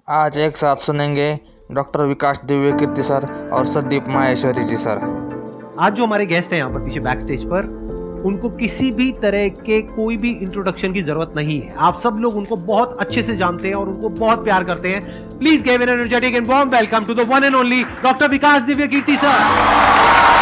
आज एक साथ सुनेंगे doctor Vikas Divyakirti sir और संदीप माहेश्वरी जी सर। आज जो हमारे गेस्ट हैं यहाँ पर पीछे बैक स्टेज पर, उनको किसी भी तरह के कोई भी इंट्रोडक्शन की जरूरत नहीं है। आप सब लोग उनको बहुत अच्छे से जानते हैं और उनको बहुत प्यार करते हैं। Please give an energetic and warm welcome to the one and only doctor Vikas Divyakirti sir.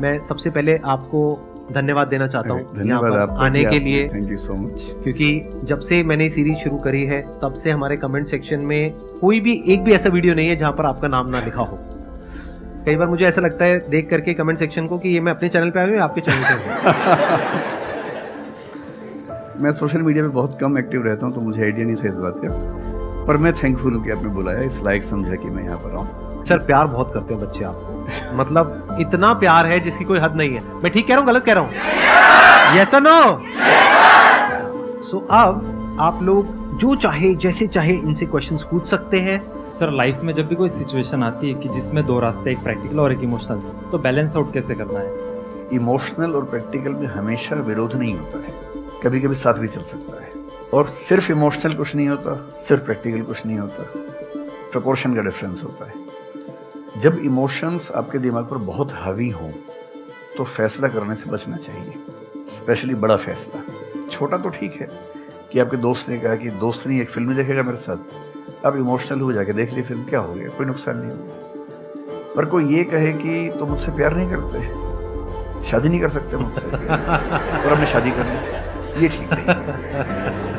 मैं सबसे पहले आपको धन्यवाद देना चाहता हूँ धन्यवाद आपका आने के लिए। Thank you so much. क्योंकि जब से मैंने सीरीज शुरू करी है तब से हमारे कमेंट सेक्शन में कोई भी एक भी ऐसा वीडियो नहीं है जहां पर आपका नाम ना लिखा हो। कई बार मुझे ऐसा लगता है देख करके कमेंट सेक्शन को कि ये मैं अपने चैनल पे आया हूँ या आपके चैनल पे हूँ। मैं सोशल मीडिया पे बहुत कम एक्टिव रहता हूँ तो मुझे आइडिया नहीं था इस बात का, पर मैं थैंकफुल हूँ कि आपने बुलाया, इस लायक समझा कि मैं यहाँ पर आऊँ। सर प्यार बहुत करते हैं बच्चे आपको, मतलब इतना प्यार है जिसकी कोई हद नहीं है। मैं ठीक कह रहा हूँ गलत कह रहा हूँ? यस और नो? सो अब आप लोग जो चाहे जैसे चाहे इनसे क्वेश्चंस पूछ सकते हैं। सर लाइफ में जब भी कोई सिचुएशन आती है कि जिसमें दो रास्ते, एक प्रैक्टिकल और एक इमोशनल, तो बैलेंस आउट कैसे करना है? इमोशनल और प्रैक्टिकल में हमेशा विरोध नहीं होता है, कभी कभी साथ भी चल सकता है। और सिर्फ इमोशनल कुछ नहीं होता, सिर्फ प्रैक्टिकल कुछ नहीं होता, प्रोपोर्शन का डिफरेंस होता है। जब इमोशंस आपके दिमाग पर बहुत हावी हों तो फैसला करने से बचना चाहिए, स्पेशली बड़ा फैसला। छोटा तो ठीक है कि आपके दोस्त ने कहा कि दोस्त नहीं एक फिल्म नहीं देखेगा मेरे साथ, आप इमोशनल हो जाके देख ली फिल्म, क्या हो गया, कोई नुकसान नहीं होगा। पर कोई ये कहे कि तुम मुझसे प्यार नहीं करते, शादी नहीं कर सकते मुझसे और हमने शादी कर ली, ये ठीक नहीं।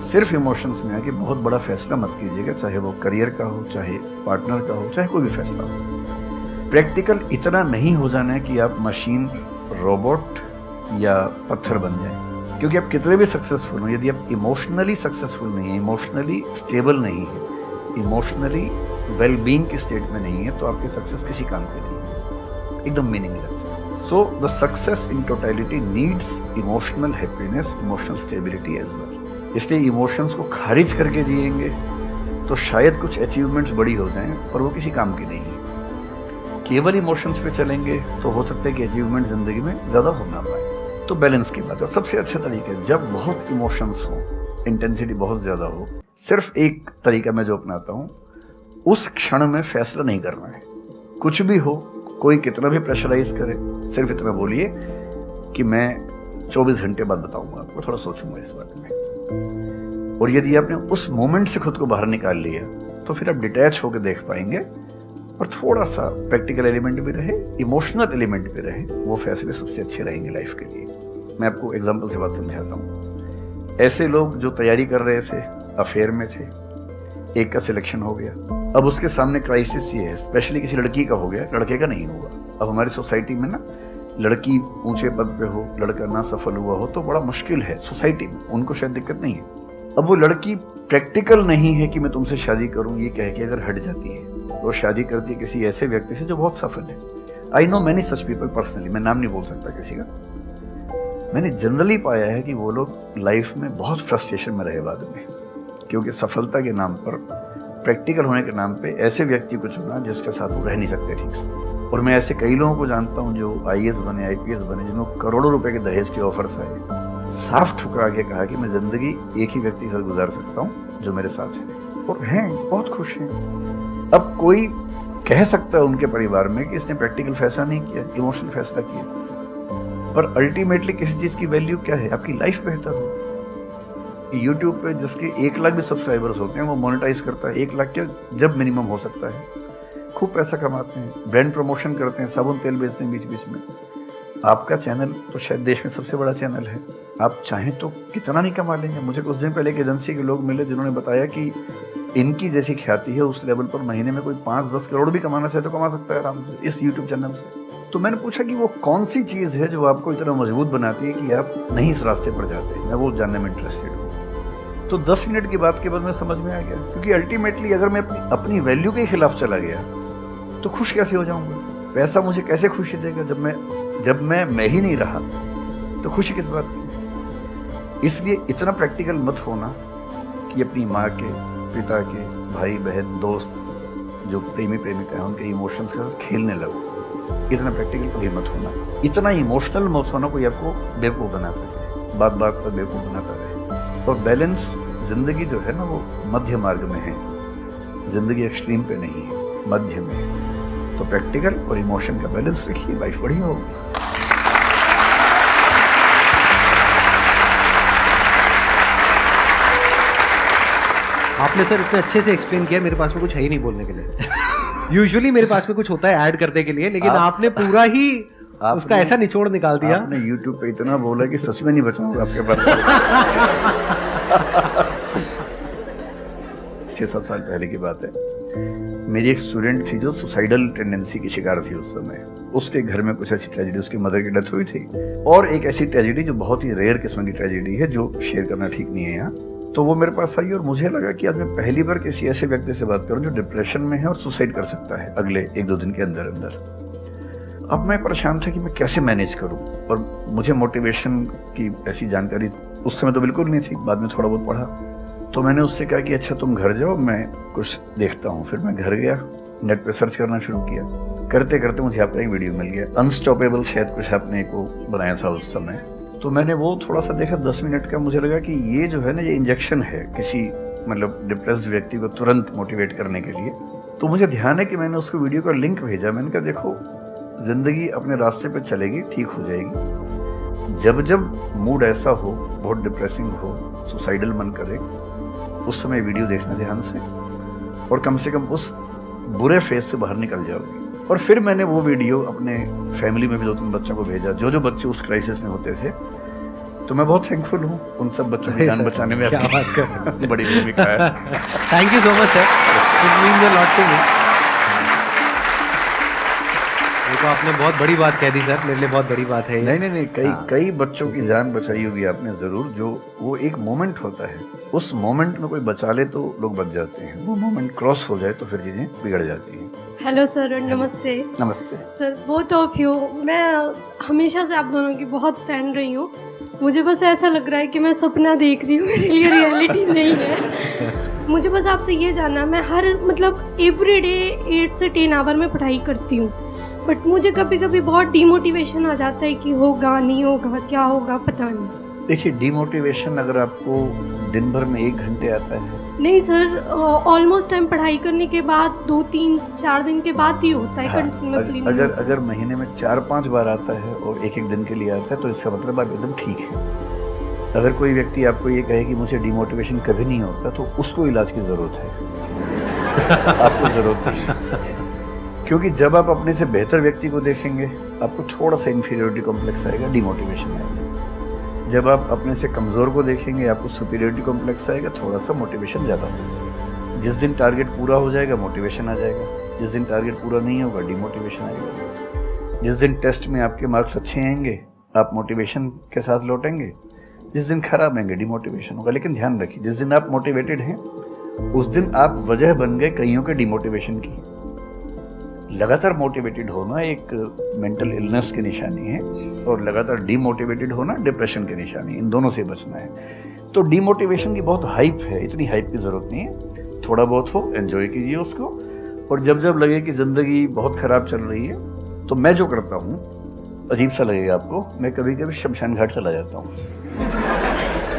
सिर्फ इमोशंस में है कि बहुत बड़ा फैसला मत कीजिएगा, चाहे वो करियर का हो, चाहे पार्टनर का हो, चाहे कोई भी फैसला हो। प्रैक्टिकल इतना नहीं हो जाना है कि आप मशीन, रोबोट या पत्थर बन जाए। क्योंकि आप कितने भी सक्सेसफुल हो, यदि आप इमोशनली सक्सेसफुल नहीं है, इमोशनली स्टेबल नहीं है, इमोशनली वेलबींग की स्टेट में नहीं है, तो आपकी सक्सेस किसी काम की नहीं है, एकदम मीनिंगलेस है। So the success in totality needs emotional happiness, emotional stability as well. इसलिए इमोशंस को खारिज करके जिएंगे तो शायद कुछ अचीवमेंट्स बड़ी हो जाएं, पर वो किसी काम की नहीं है। केवल इमोशंस पे चलेंगे तो हो सकता है कि अचीवमेंट जिंदगी में ज़्यादा हो ना पाए। तो बैलेंस की बात है। और सबसे अच्छा तरीका है जब बहुत इमोशंस हो, इंटेंसिटी बहुत ज़्यादा हो, सिर्फ एक तरीका मैं जो अपनाता हूँ, उस क्षण में फैसला नहीं करना है। कुछ भी हो, कोई कितना भी प्रेशराइज करे, सिर्फ इतना बोलिए कि मैं 24 घंटे बाद बताऊंगा आपको, थोड़ा सोचूंगा इस बात में। और यदि आपने उस मोमेंट से खुद को बाहर निकाल लिया तो फिर आप डिटैच होकर देख पाएंगे और थोड़ा सा प्रैक्टिकल एलिमेंट भी रहे, इमोशनल एलिमेंट भी रहे, वो फैसले सबसे अच्छे रहेंगे लाइफ के लिए। मैं आपको एग्जांपल से बात समझाता हूँ। ऐसे लोग जो तैयारी कर रहे थे, अफेयर में थे, एक का सिलेक्शन हो गया, अब उसके सामने क्राइसिस ये है, स्पेशली किसी लड़की का हो गया, लड़के का नहीं होगा। अब हमारी सोसाइटी में ना, लड़की ऊंचे पद पे हो, लड़का ना सफल हुआ हो तो बड़ा मुश्किल है सोसाइटी में, उनको शायद दिक्कत नहीं है। अब वो लड़की प्रैक्टिकल नहीं है कि मैं तुमसे शादी करूं, ये कह के अगर हट जाती है तो शादी करती है किसी ऐसे व्यक्ति से जो बहुत सफल है। I know many such people personally, मैं नाम नहीं बोल सकता किसी का। मैंने जनरली पाया है कि वो लोग लाइफ में बहुत फ्रस्ट्रेशन में रहे बाद में, क्योंकि सफलता के नाम पर, प्रैक्टिकल होने के नाम पे ऐसे व्यक्ति को चुना जिसके साथ वो रह नहीं सकते ठीक से। और मैं ऐसे कई लोगों को जानता हूँ जो IAS बने, IPS बने, जिनको करोड़ों रुपए के दहेज के ऑफर्स आए, साफ ठुकरा के कहा कि मैं जिंदगी एक ही व्यक्ति के साथ गुजार सकता हूँ जो मेरे साथ है, और हैं बहुत खुश हैं। अब कोई कह सकता है उनके परिवार में कि इसने प्रैक्टिकल फैसला नहीं किया, इमोशनल फैसला किया, पर अल्टीमेटली किसी चीज की वैल्यू क्या है? आपकी लाइफ बेहतर हो। यूट्यूब पे जिसके 1 लाख भी सब्सक्राइबर्स होते हैं वो मोनेटाइज करता है, 1 लाख क्या जब मिनिमम हो सकता है, खूब पैसा कमाते हैं, ब्रांड प्रमोशन करते हैं, साबुन तेल बेचते हैं बीच बीच में। आपका चैनल तो शायद देश में सबसे बड़ा चैनल है, आप चाहें तो कितना नहीं कमा लेंगे। मुझे कुछ दिन पहले एक एजेंसी के लोग मिले जिन्होंने बताया कि इनकी जैसी ख्याति है उस लेवल पर महीने में कोई 5-10 करोड़ भी कमाना चाहे तो कमा सकता है आराम से इस यूट्यूब चैनल से। तो मैंने पूछा कि वो कौन सी चीज़ है जो आपको इतना मजबूत बनाती है कि आप नहीं इस रास्ते पर जाते। मैं वो जानने में इंटरेस्टेड हूँ। तो 10 मिनट की बात के बाद मैं समझ में आ गया, क्योंकि अल्टीमेटली अगर मैं अपनी वैल्यू के खिलाफ चला गया तो खुश कैसे हो जाऊंगा? पैसा मुझे कैसे खुशी देगा जब मैं ही नहीं रहा? तो खुशी किस बात की? इसलिए इतना प्रैक्टिकल मत होना कि अपनी माँ के, पिता के, भाई बहन, दोस्त, जो प्रेमी प्रेमिका है उनके इमोशंस के साथ खेलने लगो। इतना प्रैक्टिकल कभी मत होना, इतना इमोशनल मत होना कोई आपको बेवकूफ़ बना सके, बात बात पर बेवकूफ़ बनाता रहे। और बैलेंस जिंदगी जो है ना वो मध्य मार्ग में है, जिंदगी एक्सट्रीम पे नहीं है, मध्य में है। तो प्रैक्टिकल और इमोशन का बैलेंस रखिए, लाइफ बढ़िया होगी। आपने सर इतने अच्छे से एक्सप्लेन किया, मेरे पास में कुछ है ही नहीं बोलने के लिए। यूजुअली मेरे पास में कुछ होता है ऐड करने के लिए, लेकिन आपने पूरा ही उसका ऐसा निचोड़ निकाल दिया। आपने YouTube पे इतना बोला कि सच में नहीं बचाऊंगा आपके पास। 6-7 साल पहले की बात है, मेरी एक स्टूडेंट थी जो सुसाइडल टेंडेंसी की शिकार थी उस समय। उसके घर में कुछ ऐसी ट्रेजेडी, उसकी मदर की डेथ हुई थी, और एक ऐसी ट्रेजेडी जो बहुत ही रेयर किस्म की ट्रेजेडी है जो शेयर करना ठीक नहीं है यहाँ। तो वो मेरे पास आई और मुझे लगा कि आज मैं पहली बार किसी ऐसे व्यक्ति से बात करूं जो डिप्रेशन में है और सुसाइड कर सकता है अगले 1-2 दिन के अंदर अंदर। अब मैं परेशान था कि मैं कैसे मैनेज करूं, और मुझे मोटिवेशन की ऐसी जानकारी उस समय तो बिल्कुल नहीं थी, बाद में थोड़ा बहुत पढ़ा। तो मैंने उससे कहा कि अच्छा तुम घर जाओ, मैं कुछ देखता हूँ। फिर मैं घर गया, नेट पे सर्च करना शुरू किया। करते करते मुझे आपका एक वीडियो मिल गया, अनस्टॉपेबल शायद कुछ आपने को बनाया था उस समय। तो मैंने वो थोड़ा सा देखा 10 मिनट का। मुझे लगा कि ये जो है ना, ये इंजेक्शन है किसी मतलब डिप्रेस्ड व्यक्ति को तुरंत मोटिवेट करने के लिए। तो मुझे ध्यान है कि मैंने उसको वीडियो का लिंक भेजा। मैंने कहा देखो, जिंदगी अपने रास्ते पे चलेगी, ठीक हो जाएगी। जब जब मूड ऐसा हो, बहुत डिप्रेसिंग हो, सुसाइडल मन करे, उस समय वीडियो देखना ध्यान से, और कम से कम उस बुरे फेज से बाहर निकल जाओगे। और फिर मैंने वो वीडियो अपने फैमिली में भी 2-3 बच्चों को भेजा, जो बच्चे उस क्राइसिस में होते थे। तो मैं बहुत थैंकफुल हूँ उन सब बच्चों की जान बचाने में क्या बात कर रहे आपकी बड़ी भूमिका है। Thank you so much sir, it means a lot to me. देखो आपने बहुत बड़ी बात कह दी सर, मेरे लिए बहुत बड़ी बात है ये। नहीं, कई बच्चों की जान बचाई होगी आपने जरूर। जो वो एक मोमेंट होता है, उस मोमेंट में कोई बचा ले तो लोग बच जाते हैं, वो मोमेंट क्रॉस हो जाए तो फिर चीजें बिगड़ जाती हैं। हेलो सर, नमस्ते नमस्ते सर, बोथ ऑफ यू। मैं हमेशा से आप दोनों की बहुत फैन रही हूँ। मुझे बस ऐसा लग रहा है कि मैं सपना देख रही हूँ, मेरे लिए रियलिटी नहीं है। मुझे बस आपसे ये जानना, मैं हर मतलब एवरी डे 8 से 10 आवर में पढ़ाई करती हूँ, बट मुझे कभी कभी बहुत डिमोटिवेशन आ जाता है कि होगा नहीं होगा, क्या होगा पता नहीं। देखिए, डिमोटिवेशन अगर आपको दिन भर में 1 घंटे आता है। नहीं सर, ऑलमोस्ट टाइम पढ़ाई करने के बाद 2-3-4 दिन के बाद ही होता है, कंटिन्यूसली नहीं होता। अगर महीने में 4-5 बार आता है और 1-1 दिन के लिए आता है तो इसका मतलब आप एकदम ठीक है। अगर कोई व्यक्ति आपको ये कहे कि मुझे डिमोटिवेशन कभी नहीं होता, तो उसको इलाज की जरूरत है। आपको जरूरत है, क्योंकि जब आप अपने से बेहतर व्यक्ति को देखेंगे आपको थोड़ा सा इंफीरियरिटी कॉम्प्लेक्स आएगा, डिमोटिवेशन आएगा। जब आप अपने से कमज़ोर को देखेंगे आपको सुपीरियरिटी कॉम्प्लेक्स आएगा, थोड़ा सा मोटिवेशन ज़्यादा होगा। जिस दिन टारगेट पूरा हो जाएगा मोटिवेशन आ जाएगा, जिस दिन टारगेट पूरा नहीं होगा डिमोटिवेशन आएगा। जिस दिन टेस्ट में आपके मार्क्स अच्छे आएंगे आप मोटिवेशन के साथ लौटेंगे, जिस दिन खराब आएंगे डिमोटिवेशन होगा। लेकिन ध्यान रखिए, जिस दिन आप मोटिवेटेड हैं उस दिन आप वजह बन गए कईयों के डिमोटिवेशन की। लगातार मोटिवेटेड होना एक मेंटल इलनेस की निशानी है, और लगातार डीमोटिवेटेड होना डिप्रेशन की निशानी। इन दोनों से बचना है। तो डीमोटिवेशन की बहुत हाइप है, इतनी हाइप की ज़रूरत नहीं है। थोड़ा बहुत हो, एंजॉय कीजिए उसको। और जब जब लगे कि ज़िंदगी बहुत ख़राब चल रही है, तो मैं जो करता हूँ, अजीब सा लगेगा आपको, मैं कभी कभी शमशान घाट चला जाता हूँ।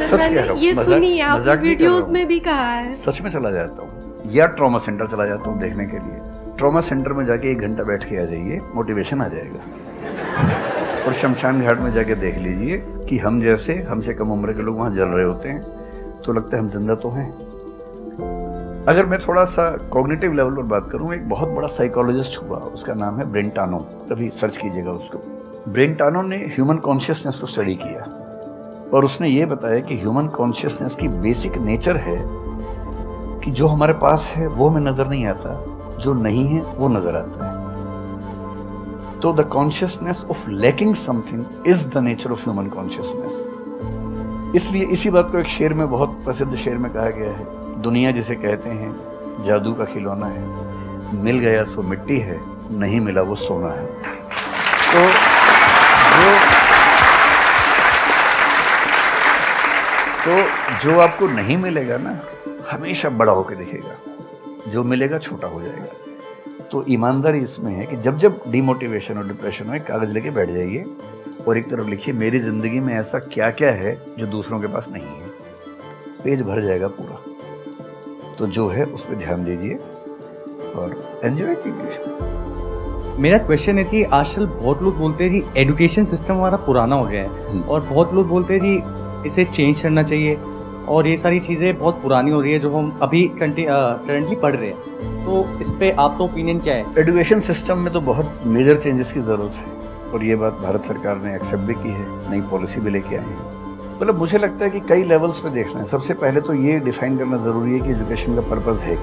सर मैंने ये सुनी है, आपने वीडियोस में भी कहा है। सच में चला जाता हूँ, या ट्रॉमा सेंटर चला जाता हूँ देखने के लिए। ट्रॉमा सेंटर में जाके 1 घंटा बैठ के आ जाइए, मोटिवेशन आ जाएगा। और शमशान घाट में जाके देख लीजिए कि हम जैसे हमसे कम उम्र के लोग वहाँ जल रहे होते हैं, तो लगता है हम जिंदा तो हैं। अगर मैं थोड़ा सा कॉग्निटिव लेवल पर बात करूँ, एक बहुत बड़ा साइकोलॉजिस्ट हुआ, उसका नाम है ब्रेंटानो, कभी सर्च कीजिएगा उसको। ब्रेंटानो ने ह्यूमन कॉन्शियसनेस को स्टडी किया, और उसने ये बताया कि ह्यूमन कॉन्शियसनेस की बेसिक नेचर है कि जो हमारे पास है वो हमें नजर नहीं आता, जो नहीं है वो नजर आता है। तो the consciousness of lacking something is the nature of human consciousness. इसलिए इसी बात को एक शेर में, बहुत प्रसिद्ध शेर में कहा गया है, दुनिया जिसे कहते हैं जादू का खिलौना है, मिल गया सो मिट्टी है, नहीं मिला वो सोना है। तो जो तो जो आपको नहीं मिलेगा ना, हमेशा बड़ा होकर दिखेगा, जो मिलेगा छोटा हो जाएगा। तो ईमानदारी इसमें है कि जब जब डिमोटिवेशन और डिप्रेशन हो, एक कागज़ लेके बैठ जाइए और एक तरफ लिखिए मेरी ज़िंदगी में ऐसा क्या क्या है जो दूसरों के पास नहीं है। पेज भर जाएगा पूरा। तो जो है उस पर ध्यान दीजिए और एंजॉय कीजिए। मेरा क्वेश्चन है कि आजकल बहुत लोग बोलते हैं कि एजुकेशन सिस्टम हमारा पुराना हो गया है और बहुत लोग बोलते हैं कि इसे चेंज करना चाहिए और ये सारी चीज़ें बहुत पुरानी हो रही है जो हम अभी करंटली पढ़ रहे हैं। तो इस पे आपका ओपिनियन क्या है? एजुकेशन सिस्टम में तो बहुत मेजर चेंजेस की ज़रूरत है और ये बात भारत सरकार ने एक्सेप्ट भी की है, नई पॉलिसी भी लेके आई है। मतलब मुझे लगता है कि कई लेवल्स पे देखना है। सबसे पहले तो ये डिफाइन करना ज़रूरी है कि एजुकेशन का पर्पस है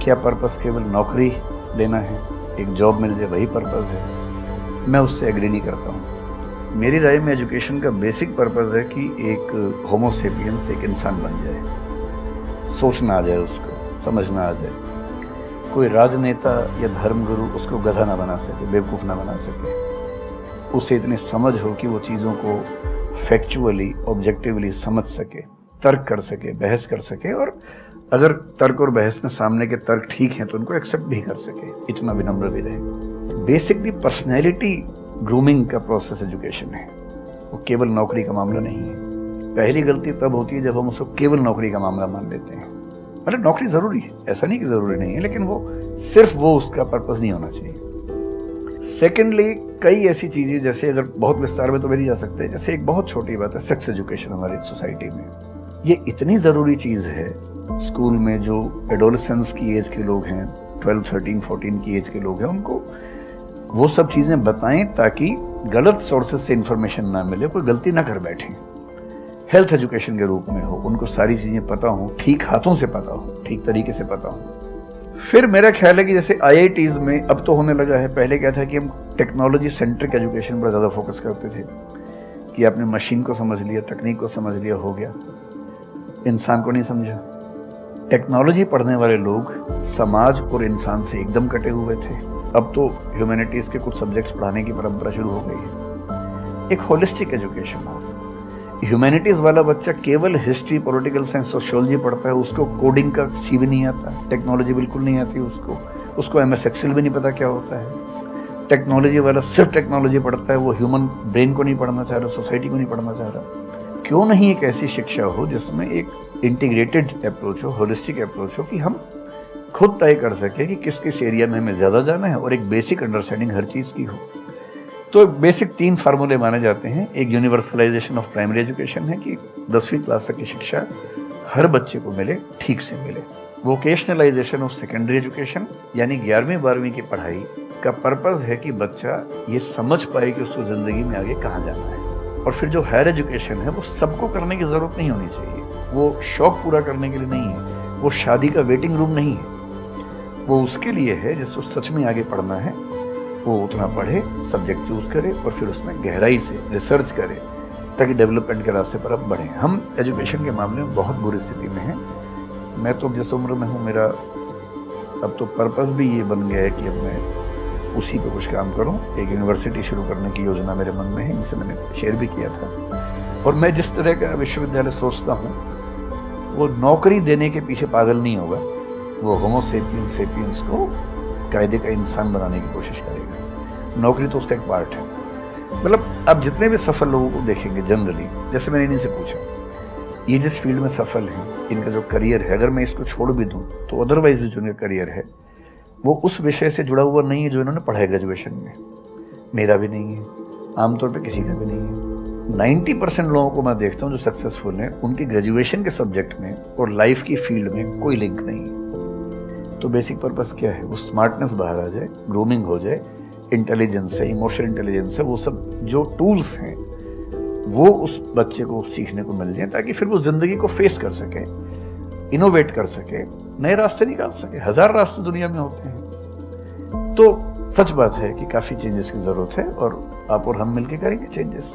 क्या पर्पस केवल नौकरी लेना है, एक जॉब मिल जाए वही पर्पस है? मैं उससे एग्री नहीं करता हूँ। मेरी राय में एजुकेशन का बेसिक पर्पस है कि एक होमो सेपियंस एक इंसान बन जाए, सोचना आ जाए, उसको समझना आ जाए। कोई राजनेता या धर्मगुरु उसको गधा ना बना सके, बेवकूफ़ ना बना सके। उसे इतनी समझ हो कि वो चीज़ों को फैक्चुअली ऑब्जेक्टिवली समझ सके, तर्क कर सके, बहस कर सके और अगर तर्क और बहस में सामने के तर्क ठीक हैं तो उनको एक्सेप्ट भी कर सके, इतना विनम्र भी रहे। बेसिकली पर्सनैलिटी ग्रूमिंग का प्रोसेस एजुकेशन है, वो केवल नौकरी का मामला नहीं है। पहली गलती तब होती है जब हम उसको केवल नौकरी का मामला मान लेते हैं। मतलब नौकरी ज़रूरी है, ऐसा नहीं कि ज़रूरी नहीं है, लेकिन वो सिर्फ वो उसका पर्पस नहीं होना चाहिए। सेकेंडली कई ऐसी चीज़ें, जैसे अगर बहुत विस्तार में तो भी नहीं जा सकते, जैसे एक बहुत छोटी बात है सेक्स एजुकेशन हमारी सोसाइटी में। ये इतनी ज़रूरी चीज़ है। स्कूल में जो एडोलेसेंस की एज के लोग हैं, 12, 13, 14 की एज के लोग हैं, उनको वो सब चीज़ें बताएं ताकि गलत सोर्सेज से इंफॉर्मेशन ना मिले, कोई गलती ना कर बैठें। हेल्थ एजुकेशन के रूप में हो, उनको सारी चीज़ें पता हो, ठीक हाथों से पता हो, ठीक तरीके से पता हो। फिर मेरा ख्याल है कि जैसे IITs में अब तो होने लगा है, पहले क्या था कि हम टेक्नोलॉजी सेंट्रिक एजुकेशन पर ज़्यादा फोकस करते थे कि आपने मशीन को समझ लिया, तकनीक को समझ लिया, हो गया, इंसान को नहीं समझा। टेक्नोलॉजी पढ़ने वाले लोग समाज और इंसान से एकदम कटे हुए थे। अब तो ह्यूमैनिटीज़ के कुछ सब्जेक्ट्स पढ़ाने की परंपरा शुरू हो गई है। एक होलिस्टिक एजुकेशन हो। ह्यूमैनिटीज़ वाला बच्चा केवल हिस्ट्री, पॉलिटिकल साइंस, सोशियोलॉजी पढ़ता है, उसको कोडिंग का सी भी नहीं आता, टेक्नोलॉजी बिल्कुल नहीं आती उसको MS एक्सेल भी नहीं पता क्या होता है। टेक्नोलॉजी वाला सिर्फ टेक्नोलॉजी पढ़ता है, वो ह्यूमन ब्रेन को नहीं पढ़ना चाह रहा, सोसाइटी को नहीं पढ़ना चाह रहा। क्यों नहीं एक ऐसी शिक्षा हो जिसमें एक इंटीग्रेटेड अप्रोच हो, होलिस्टिक अप्रोच हो, कि हम खुद तय कर सके कि किस किस एरिया में हमें ज़्यादा जाना है और एक बेसिक अंडरस्टैंडिंग हर चीज़ की हो। तो बेसिक 3 फार्मूले माने जाते हैं। एक यूनिवर्सलाइजेशन ऑफ प्राइमरी एजुकेशन है कि 10वीं क्लास तक की शिक्षा हर बच्चे को मिले, ठीक से मिले। वोकेशनलाइजेशन ऑफ सेकेंडरी एजुकेशन, यानी 11वीं 12वीं की पढ़ाई का पर्पज़ है कि बच्चा ये समझ पाए कि उसको ज़िंदगी में आगे कहाँ जाना है। और फिर जो हायर एजुकेशन है वो सबको करने की ज़रूरत नहीं होनी चाहिए, वो शौक पूरा करने के लिए नहीं है, वो शादी का वेटिंग रूम नहीं है, वो उसके लिए है जिसको सच में आगे पढ़ना है। वो उतना पढ़े, सब्जेक्ट चूज़ करे और फिर उसमें गहराई से रिसर्च करे ताकि डेवलपमेंट के रास्ते पर अब बढ़ें। हम एजुकेशन के मामले में बहुत बुरी स्थिति में हैं। मैं तो जिस उम्र में हूँ, मेरा अब तो पर्पस भी ये बन गया है कि अब मैं उसी पे कुछ काम करूँ। एक यूनिवर्सिटी शुरू करने की योजना मेरे मन में है, जिसे मैंने शेयर भी किया था। और मैं जिस तरह का विश्वविद्यालय सोचता हूँ वो नौकरी देने के पीछे पागल नहीं होगा, वो होमो सेपियंस को कायदे का इंसान बनाने की कोशिश करेगा। नौकरी तो उसका एक पार्ट है। मतलब अब जितने भी सफल लोगों को देखेंगे जनरली, जैसे मैंने इन्हीं से पूछा, ये जिस फील्ड में सफल हैं, इनका जो करियर है, अगर मैं इसको छोड़ भी दूँ तो अदरवाइज भी जो इनका करियर है वो उस विषय से जुड़ा हुआ नहीं है जो इन्होंने पढ़ा है ग्रेजुएशन में। मेरा भी नहीं है, आमतौर पे किसी का भी नहीं है। 90% लोगों को मैं देखता हूँ जो सक्सेसफुल हैं, उनकी ग्रेजुएशन के सब्जेक्ट में और लाइफ की फील्ड में कोई लिंक नहीं है। तो बेसिक पर्पस क्या है? वो स्मार्टनेस बाहर आ जाए, ग्रूमिंग हो जाए, इंटेलिजेंस है, इमोशनल इंटेलिजेंस है, वो सब जो टूल्स हैं वो उस बच्चे को सीखने को मिल जाए ताकि फिर वो ज़िंदगी को फेस कर सके, इनोवेट कर सके, नए रास्ते निकाल सके। 1000 रास्ते दुनिया में होते हैं। तो सच बात है कि काफ़ी चेंजेस की ज़रूरत है और आप और हम मिलकर करेंगे चेंजेस।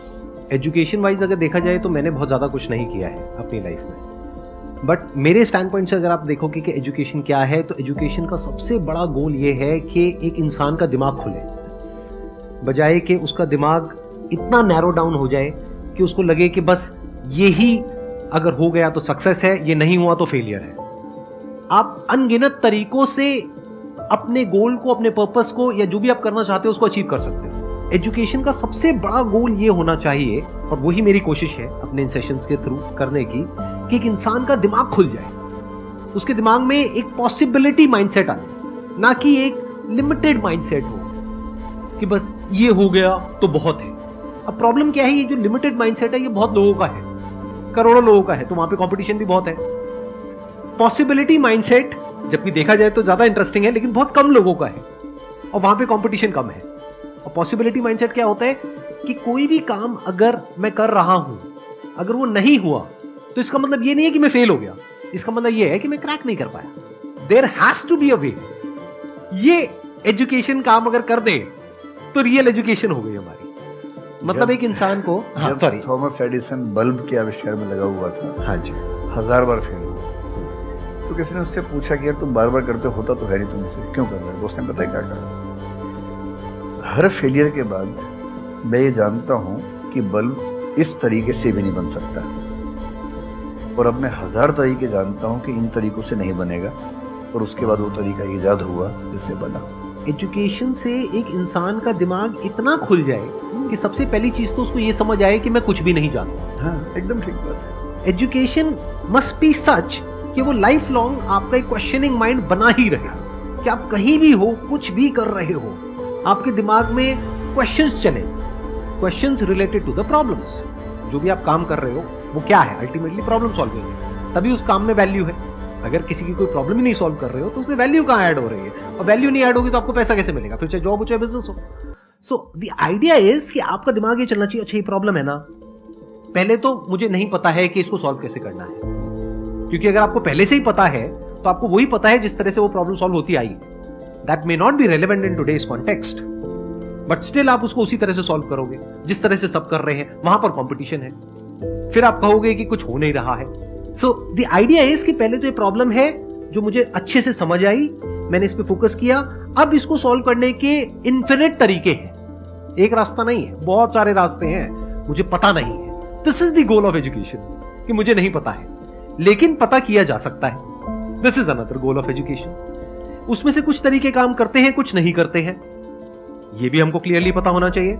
एजुकेशन वाइज अगर देखा जाए तो मैंने बहुत ज़्यादा कुछ नहीं किया है अपनी लाइफ में, बट मेरे स्टैंड पॉइंट से अगर आप देखोगे कि एजुकेशन क्या है, तो एजुकेशन का सबसे बड़ा गोल ये है कि एक इंसान का दिमाग खुले, बजाय कि उसका दिमाग इतना नैरो डाउन हो जाए कि उसको लगे कि बस यही अगर हो गया तो सक्सेस है, ये नहीं हुआ तो फेलियर है। आप अनगिनत तरीकों से अपने गोल को, अपने पर्पस को, या जो भी आप करना चाहते हो उसको अचीव कर सकते हो। एजुकेशन का सबसे बड़ा गोल ये होना चाहिए, और वही मेरी कोशिश है अपने इन सेशंस के थ्रू करने की, कि एक इंसान का दिमाग खुल जाए, उसके दिमाग में एक पॉसिबिलिटी माइंडसेट आए, ना कि एक लिमिटेड माइंडसेट हो कि बस ये हो गया तो बहुत है। अब प्रॉब्लम क्या है, ये जो लिमिटेड माइंडसेट है ये बहुत लोगों का है, करोड़ों लोगों का है, तो वहां पे कंपटीशन भी बहुत है। पॉसिबिलिटी माइंडसेट जबकि देखा जाए तो ज्यादा इंटरेस्टिंग है, लेकिन बहुत कम लोगों का है और वहां पे कंपटीशन कम है। और पॉसिबिलिटी माइंडसेट क्या होता है कि कोई भी काम अगर मैं कर रहा हूं, अगर वो नहीं हुआ तो इसका मतलब ये नहीं है कि मैं फेल हो गया, इसका मतलब ये है कि मैं क्रैक नहीं कर पाया। There has to be a way. ये एजुकेशन काम अगर कर दे तो रियल एजुकेशन हो गई हमारी। मतलब एक इंसान को, हाँ सॉरी, थॉमस एडिसन बल्ब के आविष्कार में लगा हुआ था, हाँ जी, 1000 बार फेल हुआ, तो किसी ने उससे पूछा कि यार तुम बार बार करते होता तो है नहीं, तुमसे क्यों कर रहे हो? उसने बताया क्या कहा, हर फेलियर के बाद मैं ये जानता हूं कि बल्ब इस तरीके से भी नहीं बन सकता, और अब मैं 1000 तरीके जानता हूं कि इन तरीकों से नहीं बनेगा, और उसके बाद वो तरीका ईजाद हुआ जिससे बना। एजुकेशन से एक इंसान का दिमाग इतना खुल जाए कि सबसे पहली चीज तो उसको ये समझ आए कि मैं कुछ भी नहीं जानता। हाँ, एकदम ठीक बात है। एजुकेशन मस्ट बी सच कि वो लाइफ लॉन्ग आपका एक क्वेश्चनिंग माइंड बना ही रहे, कि आप कहीं भी हो, कुछ भी कर रहे हो, आपके दिमाग में क्वेश्चंस चले, questions related to the problems. जो भी आप काम कर रहे हो वो क्या है, अल्टीमेटली प्रॉब्लम सॉल्विंग है, तभी उस काम में वैल्यू है। अगर किसी की कोई प्रॉब्लम ही नहीं सॉल्व कर रहे हो तो उसमें वैल्यू कहाँ ऐड हो रही है, और वैल्यू नहीं ऐड होगी तो आपको पैसा कैसे मिलेगा, फिर चाहे जॉब हो चाहे बिजनेस हो। सो द आइडिया इज कि आपका दिमाग ये चलना चाहिए, अच्छा ये प्रॉब्लम है ना, पहले तो मुझे नहीं पता है कि इसको सॉल्व कैसे करना है, क्योंकि अगर आपको पहले से ही पता है तो आपको वही पता है जिस तरह से वो प्रॉब्लम सॉल्व होती आई। That may not be relevant in today's context, but still आप उसको उसी तरह से सॉल्व करोगे जिस तरह से सब कर रहे हैं। वहां पर कंपटीशन है, फिर आप कहोगे कि कुछ हो नहीं रहा है। सो द आइडिया इज कि पहले तो ये प्रॉब्लम है जो मुझे अच्छे से समझ आई, मैंने इस पे फोकस किया, अब इसको सॉल्व करने के इन्फिनिट तरीके हैं, एक रास्ता नहीं है, बहुत सारे रास्ते हैं, मुझे पता नहीं है। This is the goal of education कि मुझे नहीं पता है लेकिन पता किया जा सकता है। This is another goal of education. उसमें से कुछ तरीके काम करते हैं, कुछ नहीं करते हैं, ये भी हमको क्लियरली पता होना चाहिए।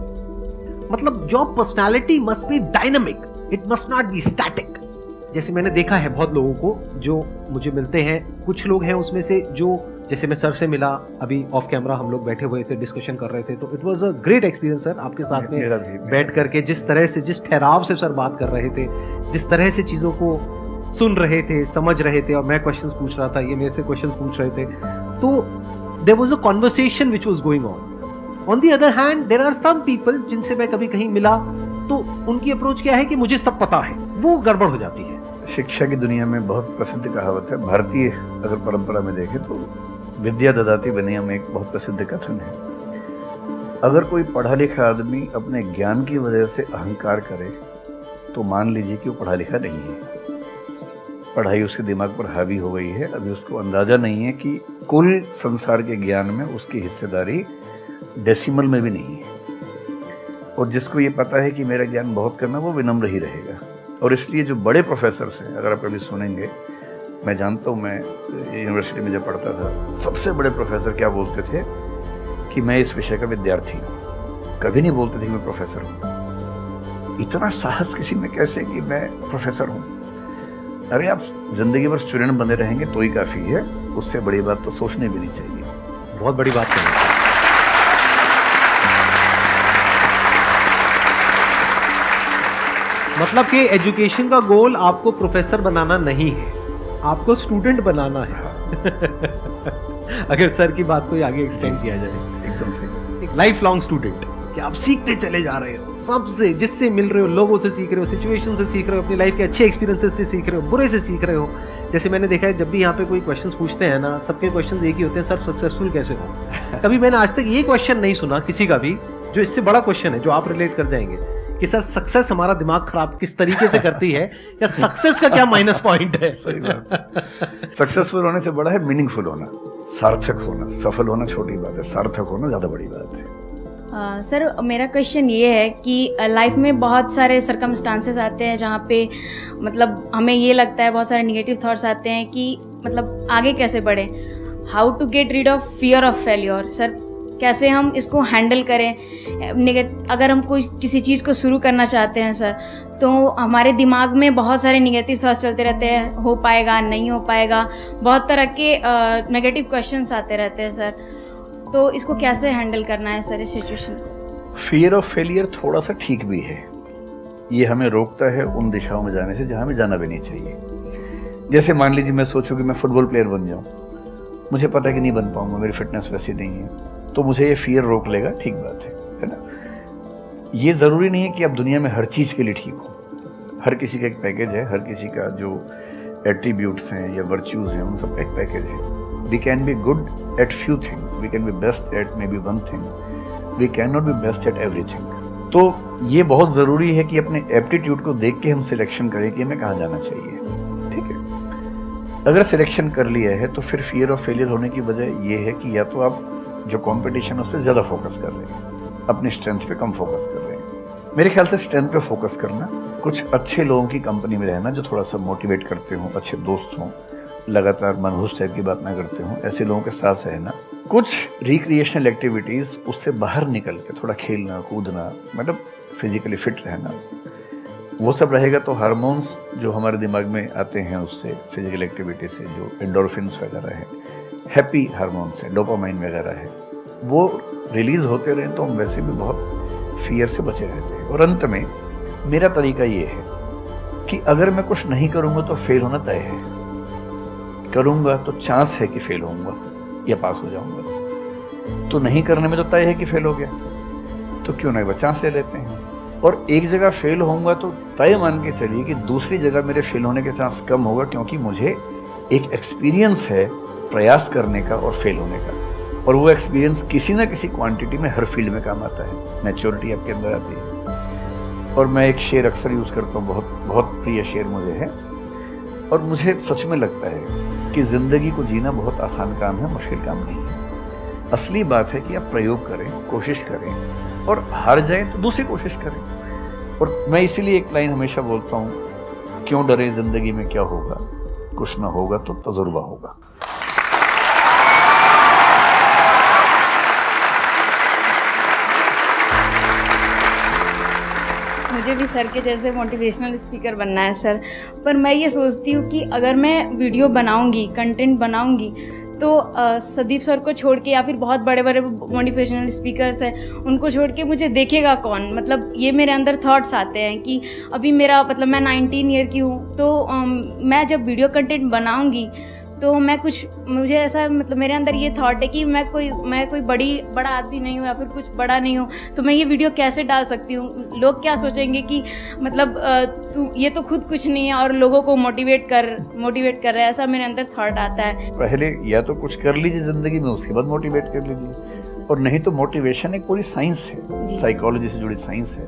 मतलब your personality must be dynamic, it must not be static. जैसे मैंने देखा है बहुत लोगों को जो मुझे मिलते हैं, कुछ लोग हैं उसमें से जो, जैसे मैं सर से मिला अभी ऑफ कैमरा, हम लोग बैठे हुए थे, डिस्कशन कर रहे थे, तो it was a great experience sir, आपके साथ में बैठ करके जिस तरह से, जिस ठहराव से सर बात कर रहे थे, जिस तरह से चीज़ों को सुन रहे थे, समझ रहे थे, और मैं क्वेश्चंस पूछ रहा था, ये मेरे से क्वेश्चंस पूछ रहे थे, तो there was a conversation which was going on. On the other hand there are some people जिनसे मैं कभी कहीं मिला तो उनकी अप्रोच क्या है कि मुझे सब पता है, वो गड़बड़ हो जाती है। शिक्षा की दुनिया में बहुत प्रसिद्ध कहावत है, भारतीय अगर परंपरा में देखें तो विद्या ददाति विनयम में एक बहुत प्रसिद्ध कथन है। अगर कोई पढ़ा लिखा आदमी अपने ज्ञान की वजह से अहंकार करे तो मान लीजिए कि वो पढ़ा लिखा नहीं है, पढ़ाई उसके दिमाग पर हावी हो गई है, अभी उसको अंदाजा नहीं है कि कुल संसार के ज्ञान में उसकी हिस्सेदारी डेसिमल में भी नहीं है। और जिसको ये पता है कि मेरा ज्ञान बहुत करना, वो विनम्र ही रहेगा। और इसलिए जो बड़े प्रोफेसर हैं, अगर आप कभी सुनेंगे, मैं जानता हूँ, मैं यूनिवर्सिटी में जब पढ़ता था, सबसे बड़े प्रोफेसर क्या बोलते थे कि मैं इस विषय का विद्यार्थी हूँ, कभी नहीं बोलते थे कि मैं प्रोफेसर हूँ। इतना साहस किसी में कैसे कि मैं प्रोफेसर हूँ? अरे आप जिंदगी भर स्टूडेंट बने रहेंगे तो ही काफ़ी है, उससे बड़ी बात तो सोचने भी नहीं चाहिए। बहुत बड़ी बात है। मतलब कि एजुकेशन का गोल आपको प्रोफेसर बनाना नहीं है, आपको स्टूडेंट बनाना है। अगर सर की बात को आगे एक्सटेंड किया जाए, एकदम सही, एक लाइफ लॉन्ग स्टूडेंट, कि आप सीखते चले जा रहे हो, सबसे, जिससे मिल रहे हो, लोगों से सीख रहे हो, सिचुएशन से सीख रहे हो, अपनी लाइफ के अच्छे एक्सपीरियंसेस से सीख रहे हो, बुरे से सीख रहे हो। जैसे मैंने देखा है जब भी यहाँ पे कोई क्वेश्चंस पूछते हैं ना, सबके क्वेश्चंस एक ही होते हैं, सर सक्सेसफुल कैसे हो। कभी मैंने आज तक ये क्वेश्चन नहीं सुना किसी का भी जो इससे बड़ा क्वेश्चन है, जो आप रिलेट कर जाएंगे कि सर सक्सेस हमारा दिमाग खराब किस तरीके से करती है, या सक्सेस का क्या माइनस पॉइंट है। सही बात। सक्सेसफुल होने से बड़ा है मीनिंगफुल होना, सार्थक होना। सफल होना छोटी बात है, सार्थक होना ज्यादा बड़ी बात है। सर मेरा क्वेश्चन ये है कि लाइफ में बहुत सारे सर्कमस्टांसेस आते हैं जहाँ पे मतलब हमें ये लगता है, बहुत सारे निगेटिव थॉट्स आते हैं कि मतलब आगे कैसे बढ़े, how to get rid of fear of failure. Sir कैसे हम इसको हैंडल करें? अगर हम कोई किसी चीज़ को शुरू करना चाहते हैं सर, तो हमारे दिमाग में बहुत सारे निगेटिव थॉट्स चलते रहते हैं, हो पाएगा नहीं हो पाएगा, बहुत तरह के नेगेटिव क्वेश्चंस आते रहते हैं सर। तो इसको कैसे हैंडल करना है सर इस सिचुएशन को? फियर ऑफ फेलियर थोड़ा सा ठीक भी है, ये हमें रोकता है उन दिशाओं में जाने से जहाँ हमें जाना भी नहीं चाहिए। जैसे मान लीजिए मैं सोचूं कि मैं फुटबॉल प्लेयर बन जाऊं, मुझे पता है कि नहीं बन पाऊंगा, मेरी फिटनेस वैसी नहीं है, तो मुझे ये फियर रोक लेगा, ठीक बात है ना। ये ज़रूरी नहीं है कि आप दुनिया में हर चीज़ के लिए ठीक हो। हर किसी का एक पैकेज है, हर किसी का जो एट्रीब्यूट्स हैं या वर्च्यूज़ हैं उन सब का एक पैकेज है। We can be good at few things, we can be best at maybe one thing, we can not be best at everything. तो ये बहुत ज़रूरी है कि अपने एप्टीट्यूड को देख के हम सिलेक्शन करें कि हमें कहाँ जाना चाहिए, ठीक है। अगर सिलेक्शन कर लिया है तो फिर फियर ऑफ फेलियर होने की वजह ये है कि या तो आप जो कंपटीशन है उस पर ज़्यादा फोकस कर रहे हैं, अपनी स्ट्रेंथ पे कम फोकस कर रहे हैं। मेरे ख्याल से स्ट्रेंथ पे फोकस करना, कुछ अच्छे लोगों की कंपनी में रहना जो थोड़ा सा मोटिवेट करते हों, अच्छे दोस्त हों, लगातार मनहूस टाइप की बात ना करते हों, ऐसे लोगों के साथ रहना, कुछ रिक्रिएशनल एक्टिविटीज़ उससे बाहर निकल के थोड़ा खेलना कूदना, मतलब फिजिकली फिट रहना, वो सब रहेगा तो हार्मोन्स जो हमारे दिमाग में आते हैं उससे, फिजिकल एक्टिविटी से, जो एंडोर्फिन्स वगैरह है, हैप्पी हार्मोन्स है, डोपामाइन वगैरह है, वो रिलीज होते रहे तो हम वैसे भी बहुत फियर से बचे रहते हैं। और अंत में मेरा तरीका ये है कि अगर मैं कुछ नहीं करूँगा तो फेल होना तय है, करूँगा तो चांस है कि फेल होऊंगा या पास हो जाऊँगा, तो नहीं करने में तो तय है कि फेल हो गया, तो क्यों ना एक बार चांस ले लेते हैं। और एक जगह फेल होऊंगा तो तय मान के चलिए कि दूसरी जगह मेरे फेल होने के चांस कम होगा, क्योंकि मुझे एक एक्सपीरियंस है प्रयास करने का और फेल होने का, और वो एक्सपीरियंस किसी ना किसी क्वांटिटी में हर फील्ड में काम आता है, मैच्योरिटी आपके अंदर आती है। और मैं एक शेर अक्सर यूज़ करता हूँ, बहुत बहुत प्रिय शेर मुझे है, और मुझे सच में लगता है कि ज़िंदगी को जीना बहुत आसान काम है, मुश्किल काम नहीं है। असली बात है कि आप प्रयोग करें, कोशिश करें, और हार जाएं तो दूसरी कोशिश करें। और मैं इसीलिए एक लाइन हमेशा बोलता हूँ, क्यों डरे ज़िंदगी में क्या होगा, कुछ ना होगा तो तजुर्बा होगा। मुझे भी सर के जैसे मोटिवेशनल स्पीकर बनना है सर, पर मैं ये सोचती हूँ कि अगर मैं वीडियो बनाऊँगी, कंटेंट बनाऊँगी, तो संदीप सर को छोड़ के या फिर बहुत बड़े बड़े मोटिवेशनल स्पीकर्स हैं उनको छोड़ के मुझे देखेगा कौन। मतलब ये मेरे अंदर थॉट्स आते हैं कि अभी मेरा मतलब मैं 19 ईयर की हूँ, तो मैं जब वीडियो कंटेंट बनाऊँगी तो मुझे ऐसा मतलब मेरे अंदर ये थॉट है कि मैं कोई बड़ा आदमी नहीं हूँ या फिर कुछ बड़ा नहीं हूँ, तो मैं ये वीडियो कैसे डाल सकती हूँ, लोग क्या सोचेंगे कि मतलब तू ये तो खुद कुछ नहीं है और लोगों को मोटिवेट कर रहा है, ऐसा मेरे अंदर थॉट आता है। पहले या तो कुछ कर लीजिए ज़िंदगी में, उसके बाद मोटिवेट कर लीजिए, और नहीं तो मोटिवेशन एक पूरी साइंस है, साइकोलॉजी से जुड़ी साइंस है,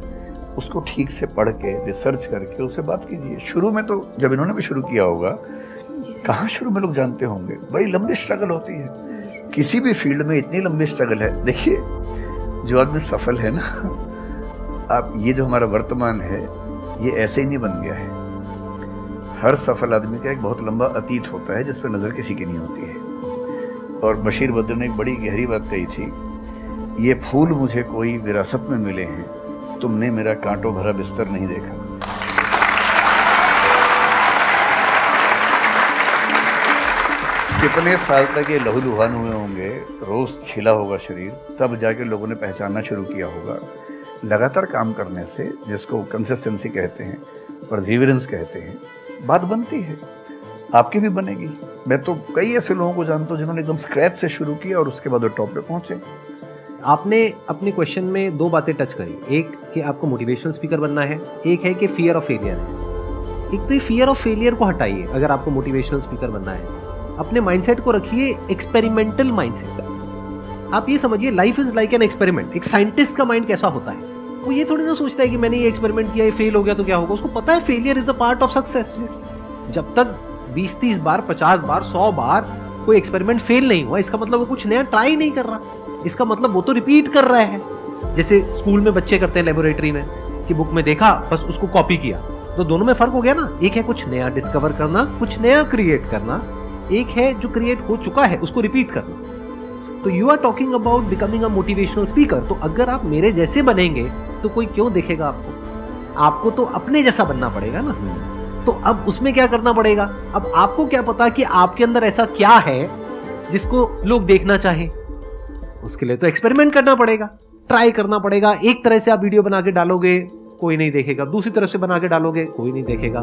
उसको ठीक से पढ़ के रिसर्च करके उससे बात कीजिए। शुरू में तो जब इन्होंने भी शुरू किया होगा, कहाँ शुरू में लोग जानते होंगे, बड़ी लंबी स्ट्रगल होती है, किसी भी फील्ड में इतनी लंबी स्ट्रगल है। देखिए जो आदमी सफल है ना, आप ये जो हमारा वर्तमान है ये ऐसे ही नहीं बन गया है। हर सफल आदमी का एक बहुत लंबा अतीत होता है जिस पर नज़र किसी की नहीं होती है। और बशीर बद्र ने एक बड़ी गहरी बात कही थी, ये फूल मुझे कोई विरासत में मिले हैं, तुमने मेरा कांटों भरा बिस्तर नहीं देखा। कितने साल तक ये लहूलुहान हुए होंगे, रोज छिला होगा शरीर, तब जाके लोगों ने पहचानना शुरू किया होगा। लगातार काम करने से, जिसको कंसिस्टेंसी कहते हैं, परसिवरेंस कहते हैं, बात बनती है, आपकी भी बनेगी। मैं तो कई ऐसे लोगों को जानता हूँ जिन्होंने एकदम स्क्रैच से शुरू किया और उसके बाद वो टॉप पे पहुंचे। आपने अपने क्वेश्चन में दो बातें टच करी, एक कि आपको मोटिवेशनल स्पीकर बनना है, एक है कि फियर ऑफ फेलियर है। एक तो ये फियर ऑफ फेलियर को हटाइए। अगर आपको मोटिवेशनल स्पीकर बनना है, अपने माइंडसेट को रखिए एक्सपेरिमेंटल माइंडसेट। आप ये समझिए life is like an experiment. एक साइंटिस्ट का माइंड कैसा होता है, वो ये थोड़ी ना सोचता है कि मैंने ये एक्सपेरिमेंट किया, ये फेल हो गया तो क्या होगा। उसको पता है failure is a part of success. जब तक 20-30 बार, 50 बार, 100 बार कोई एक्सपेरिमेंट फेल नहीं हुआ, इसका मतलब वो कुछ नया ट्राई नहीं कर रहा, इसका मतलब वो तो रिपीट कर रहा है। जैसे स्कूल में बच्चे करते हैं लेबोरेटरी में कि बुक में देखा बस उसको कॉपी किया, तो दोनों में फर्क हो गया ना। एक है कुछ नया डिस्कवर करना, कुछ नया क्रिएट करना, एक है जो क्रिएट हो चुका है उसको रिपीट करना। तो you are talking about becoming a motivational speaker. तो अगर आप मेरे जैसे बनेंगे तो कोई क्यों देखेगा आपको? आपको तो अपने जैसा बनना पड़ेगा ना। तो अब उसमें क्या करना पड़ेगा? अब आपको क्या पता कि आपके अंदर ऐसा क्या है जिसको लोग देखना चाहे? उसके लिए तो एक्सपेरिमेंट करना पड़ेगा, ट्राई करना पड़ेगा। एक तरह से आप वीडियो बना के डालोगे, कोई नहीं देखेगा। दूसरी तरह से बना के डालोगे, कोई नहीं देखेगा।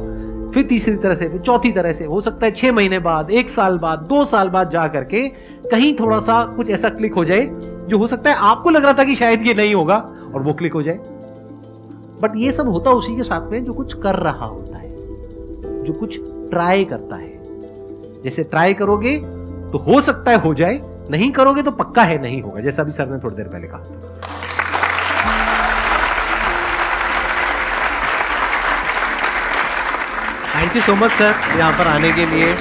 फिर तीसरी तरह से, फिर चौथी तरह से। हो सकता है 6 महीने बाद, 1 साल बाद, 2 साल बाद जा करके कहीं थोड़ा सा कुछ ऐसा क्लिक हो जाए जो हो सकता है आपको लग रहा था कि शायद ये नहीं होगा और वो क्लिक हो जाए। बट ये सब होता उसी के साथ में जो कुछ कर रहा होता है, जो कुछ ट्राई करता है। जैसे ट्राई करोगे तो हो सकता है हो जाए, नहीं करोगे तो पक्का है नहीं होगा, जैसा भी सर ने थोड़ी देर पहले कहा। Thank you so much sir यहाँ पर आने के लिए।